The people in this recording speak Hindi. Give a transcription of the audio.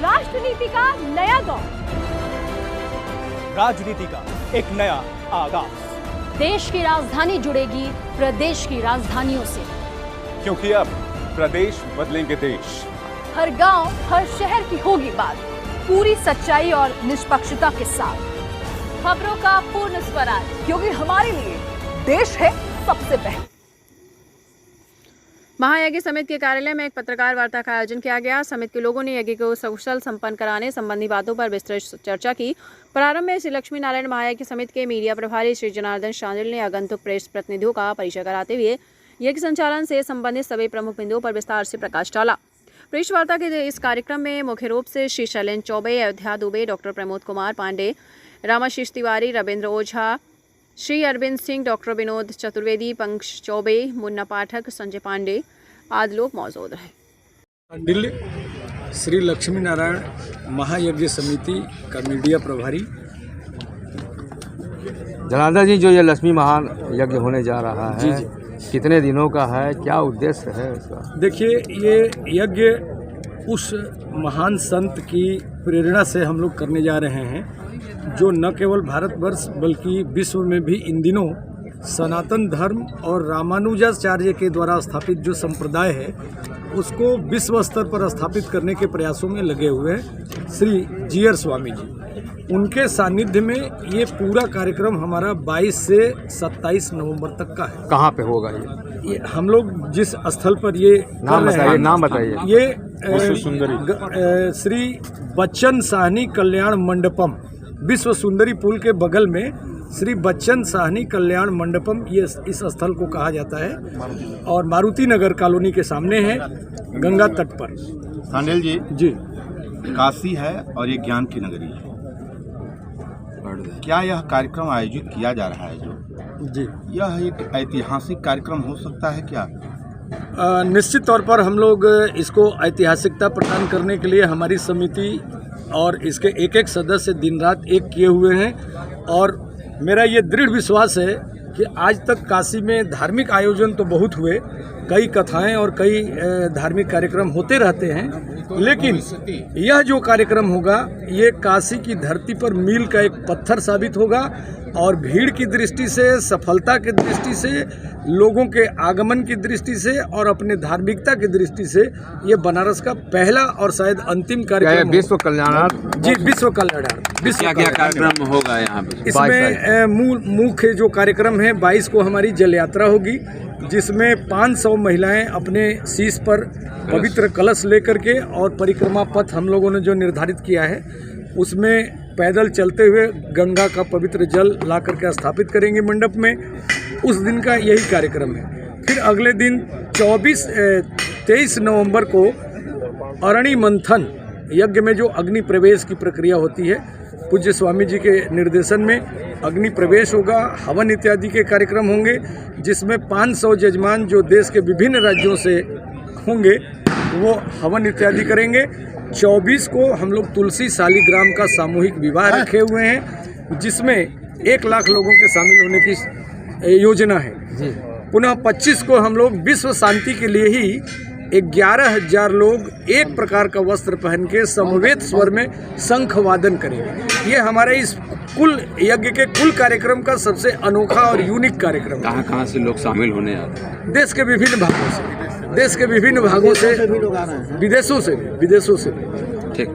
राष्ट्रनीति का नया दौर, राजनीति का एक नया आगाज। देश की राजधानी जुड़ेगी प्रदेश की राजधानियों से, क्योंकि अब प्रदेश बदलेंगे देश। हर गांव, हर शहर की होगी बात, पूरी सच्चाई और निष्पक्षता के साथ। खबरों का पूर्ण स्वराज, क्योंकि हमारे लिए देश है सबसे पहले। महायज्ञ समिति के कार्यालय में एक पत्रकार वार्ता का आयोजन किया गया। समिति के लोगों ने यज्ञ को सकुशल संपन्न कराने संबंधी बातों पर विस्तृत चर्चा की। प्रारंभ में श्री लक्ष्मी नारायण महायज्ञ समिति के मीडिया प्रभारी श्री जनार्दन शांडिल ने आगंतुक प्रेस प्रतिनिधियों का परिचय कराते हुए यज्ञ संचालन से संबंधित सभी प्रमुख बिंदुओं पर विस्तार से प्रकाश डाला। प्रेस वार्ता के इस कार्यक्रम में मुख्य रूप से श्री शैलेंद्र चौबे, अयोध्या दुबे, डॉक्टर प्रमोद कुमार पांडे, रामाशीष तिवारी, रविंद्र ओझा, श्री अरविंद सिंह, डॉक्टर विनोद चतुर्वेदी, पंकज चौबे, मुन्ना पाठक, संजय पांडे आदि लोग मौजूद रहे। दिल्ली श्री लक्ष्मी नारायण महायज्ञ समिति का मीडिया प्रभारी। जनार्दन जी, जो ये लक्ष्मी महान यज्ञ होने जा रहा है, जी जी, कितने दिनों का है, क्या उद्देश्य है इसका? देखिए, ये यज्ञ उस महान संत की प्रेरणा से हम लोग करने जा रहे हैं, जो न केवल भारतवर्ष बल्कि विश्व में भी इन दिनों सनातन धर्म और रामानुजाचार्य के द्वारा स्थापित जो संप्रदाय है उसको विश्व स्तर पर स्थापित करने के प्रयासों में लगे हुए हैं श्री जीयर स्वामी जी। उनके सानिध्य में ये पूरा कार्यक्रम हमारा 22 से 27 नवंबर तक का है। कहाँ पे होगा ये हम लोग जिस स्थल पर ये नाम बताइए। ये श्री बच्चन साहनी कल्याण मंडपम, विश्व सुंदरी पुल के बगल में श्री बच्चन साहनी कल्याण मंडपम, ये इस स्थल को कहा जाता है और मारुति नगर कॉलोनी के सामने है, गंगा तट पर। शांडिल जी, काशी है और ये ज्ञान की नगरी है। क्या यह कार्यक्रम आयोजित किया जा रहा है जो यह एक ऐतिहासिक कार्यक्रम हो सकता है क्या? निश्चित तौर पर हम लोग इसको ऐतिहासिकता प्रदान करने के लिए हमारी समिति और इसके एक एक सदस्य दिन रात एक किए हुए हैं और मेरा ये दृढ़ विश्वास है कि आज तक काशी में धार्मिक आयोजन तो बहुत हुए, कई कथाएं और कई धार्मिक कार्यक्रम होते रहते हैं, लेकिन यह जो कार्यक्रम होगा ये काशी की धरती पर मील का एक पत्थर साबित होगा और भीड़ की दृष्टि से, सफलता की दृष्टि से, लोगों के आगमन की दृष्टि से और अपने धार्मिकता की दृष्टि से ये बनारस का पहला और शायद अंतिम कार्यक्रम विश्व कल्याणार्थ। जी, विश्व कल्याणार्थ। क्या कार्यक्रम होगा यहाँ पे? इसमें मुख्य जो कार्यक्रम है 22 को हमारी जल यात्रा होगी, जिसमें 500 महिलाएं अपने शीश पर पवित्र कलश लेकर के और परिक्रमा पथ हम लोगों ने जो निर्धारित किया है उसमें पैदल चलते हुए गंगा का पवित्र जल ला करके स्थापित करेंगे मंडप में। उस दिन का यही कार्यक्रम है। फिर अगले दिन 23 नवंबर को अरणि मंथन यज्ञ में जो अग्नि प्रवेश की प्रक्रिया होती है, पूज्य स्वामी जी के निर्देशन में अग्नि प्रवेश होगा, हवन इत्यादि के कार्यक्रम होंगे, जिसमें 500 जजमान जो देश के विभिन्न राज्यों से होंगे वो हवन इत्यादि करेंगे। 24 को हम लोग तुलसी शालिग्राम का सामूहिक विवाह रखे हुए हैं, जिसमें 1 लाख लोगों के शामिल होने की योजना है। पुनः 25 को हम लोग विश्व शांति के लिए ही 11,000 लोग एक प्रकार का वस्त्र पहन के समवेत स्वर में शंख वादन करेंगे। ये हमारे इस कुल यज्ञ के कुल कार्यक्रम का सबसे अनोखा और यूनिक कार्यक्रम है। कहाँ से लोग शामिल होने आ रहे हैं? देश के विभिन्न भागों से, विदेशों से भी। ठीक।